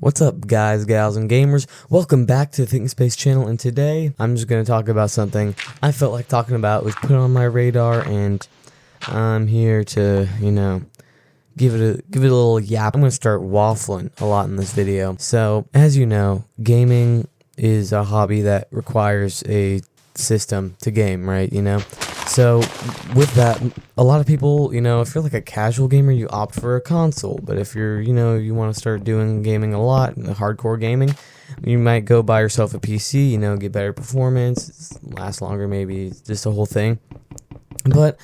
What's up, guys, gals, and gamers? Welcome back to the Think Space channel, and today I'm just going to talk about something I felt like talking about. It was put on my radar, and I'm here to, give it a little yap. I'm going to start waffling a lot in this video. So, as you know, gaming is a hobby that requires a system to game, right? So with that, a lot of people, if you're like a casual gamer, you opt for a console. But if you're, you want to start doing gaming a lot, hardcore gaming, you might go buy yourself a PC, get better performance, last longer, maybe, just the whole thing. But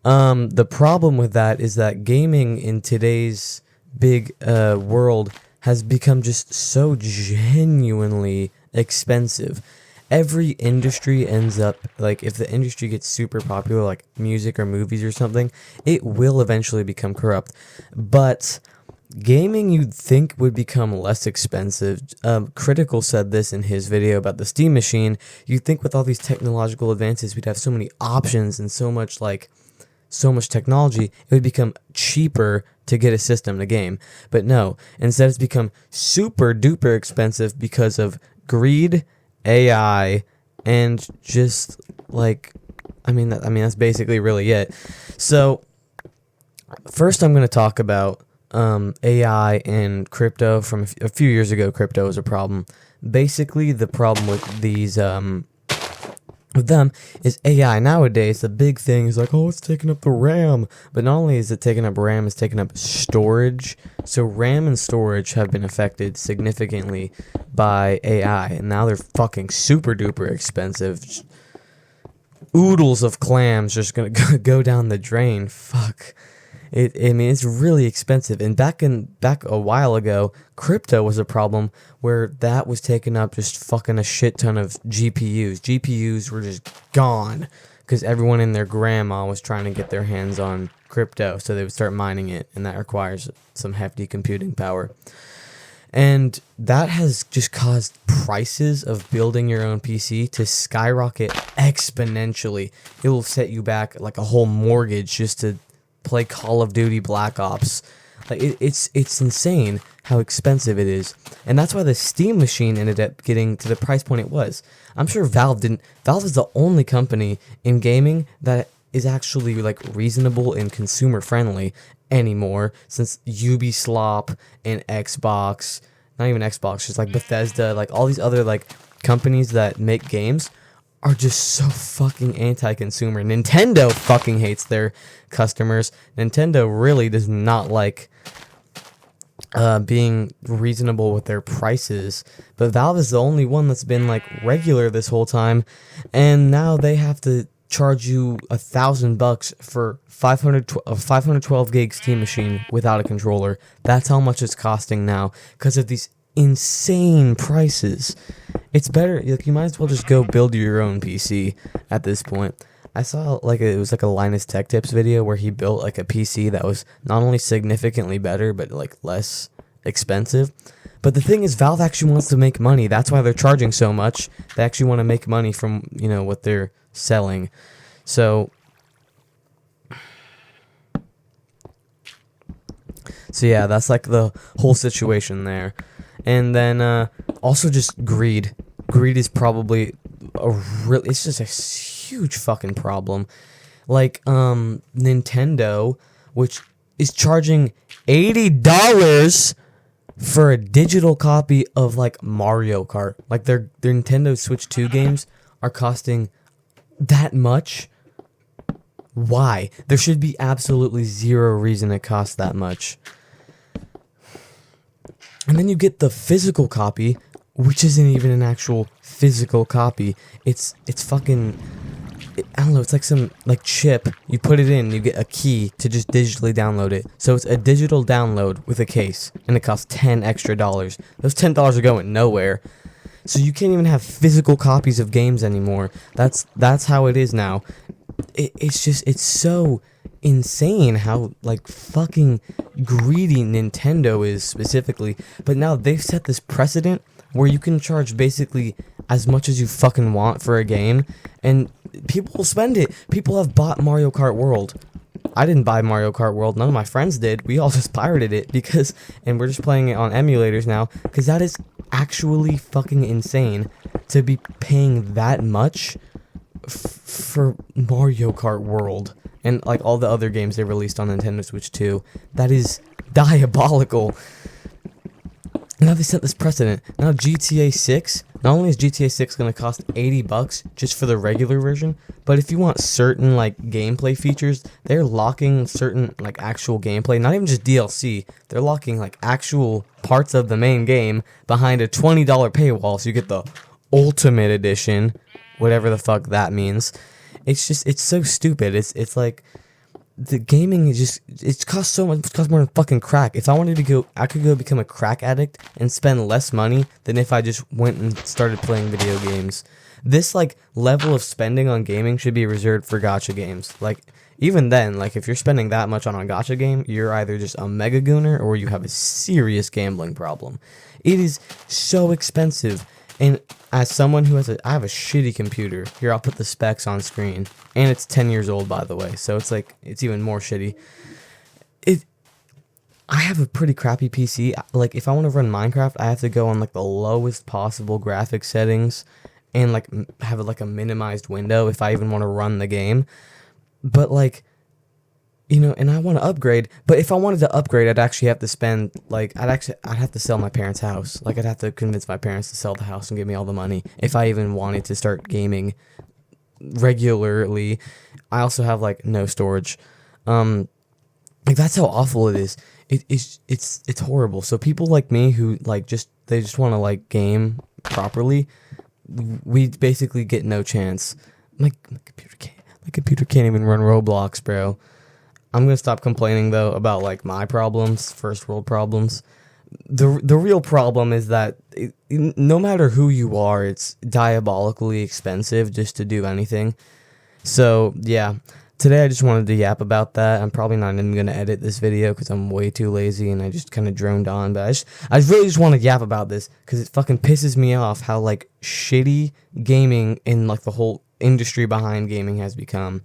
the problem with that is that gaming in today's big world has become just so genuinely expensive. Every industry ends up, like, if the industry gets super popular, like music or movies or something, it will eventually become corrupt. But gaming, you'd think, would become less expensive. Critical said this in his video about the Steam machine. You'd think with all these technological advances, we'd have so many options and so much technology, it would become cheaper to get a system to game. But no, instead it's become super duper expensive because of greed, AI, and just that's basically really it. So first I'm going to talk about AI and crypto. From a few years ago, crypto was a problem. Basically, the problem with these with them is AI. Nowadays, the big thing is like, oh, it's taking up the RAM. But not only is it taking up RAM, it's taking up storage. So RAM and storage have been affected significantly by AI. And now they're fucking super duper expensive. Oodles of clams just gonna go down the drain. Fuck. It's really expensive. And back a while ago, crypto was a problem where that was taking up just fucking a shit ton of GPUs. GPUs were just gone because everyone and their grandma was trying to get their hands on crypto, so they would start mining it, and that requires some hefty computing power. And that has just caused prices of building your own PC to skyrocket exponentially. It will set you back like a whole mortgage just to play Call of Duty Black Ops. Like it's insane how expensive it is. And that's why the Steam machine ended up getting to the price point it was. I'm sure Valve didn't. Valve is the only company in gaming that is actually like reasonable and consumer friendly anymore, since Ubisoft and Xbox, not even Xbox, just like Bethesda, like all these other like companies that make games are just so fucking anti-consumer. Nintendo fucking hates their customers. Nintendo really does not like being reasonable with their prices. But Valve is the only one that's been like regular this whole time, and now they have to charge you $1,000 for 512 gig Steam machine without a controller. That's how much it's costing now because of these insane prices. It's better, like, you might as well just go build your own PC at this point. I saw it was like a Linus Tech Tips video where he built like a PC that was not only significantly better but like less expensive. But the thing is, Valve actually wants to make money. That's why they're charging so much. They actually want to make money from what they're selling. So yeah, that's like the whole situation there. And then also just greed. Greed is probably it's just a huge fucking problem. Like Nintendo, which is charging $80 for a digital copy of like Mario Kart. Like their Nintendo Switch 2 games are costing that much. Why? There should be absolutely zero reason it costs that much. And then you get the physical copy, which isn't even an actual physical copy. It's fucking, I don't know, it's like some like chip. You put it in, you get a key to just digitally download it. So it's a digital download with a case, and it costs $10 extra. Those $10 are going nowhere. So you can't even have physical copies of games anymore. That's how it is now. It's so insane how like fucking greedy Nintendo is specifically. But now they've set this precedent where you can charge basically as much as you fucking want for a game, and people will spend it. People have bought Mario Kart World. I didn't buy Mario Kart World. None of my friends did. We all just pirated it and we're just playing it on emulators now, because that is actually fucking insane to be paying that much for Mario Kart World and like all the other games they released on Nintendo Switch 2. That is diabolical. Now they set this precedent. Now GTA 6, not only is GTA 6 going to cost $80 just for the regular version, but if you want certain like gameplay features, they're locking certain like actual gameplay, not even just DLC, they're locking like actual parts of the main game behind a $20 paywall, so you get the Ultimate Edition, whatever the fuck that means. It's so stupid. It's like the gaming is just, it costs so much. It costs more than fucking crack. If I wanted to go, I could go become a crack addict and spend less money than if I just went and started playing video games. This like level of spending on gaming should be reserved for gacha games. Like even then, like if you're spending that much on a gacha game, you're either just a mega gooner or you have a serious gambling problem. It is so expensive. And as someone who I have a shitty computer. Here, I'll put the specs on screen. And it's 10 years old, by the way. So it's like, it's even more shitty. I have a pretty crappy PC. Like, if I want to run Minecraft, I have to go on, like, the lowest possible graphics settings. And, like, have, like, a minimized window if I even want to run the game. But, like, you know, and I want to upgrade, but if I wanted to upgrade, I'd actually have to spend, like, I'd have to sell my parents' house. Like, I'd have to convince my parents to sell the house and give me all the money if I even wanted to start gaming regularly. I also have, like, no storage. Like, that's how awful it is. It's horrible. So people like me who, like, they just want to, like, game properly, we basically get no chance. My computer can't even run Roblox, bro. I'm going to stop complaining, though, about, like, my problems, first world problems. The real problem is that no matter who you are, it's diabolically expensive just to do anything. So, yeah, today I just wanted to yap about that. I'm probably not even going to edit this video because I'm way too lazy and I just kind of droned on. But I really just want to yap about this because it fucking pisses me off how, like, shitty gaming and, like, the whole industry behind gaming has become.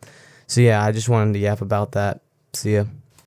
So, yeah, I just wanted to yap about that. See ya.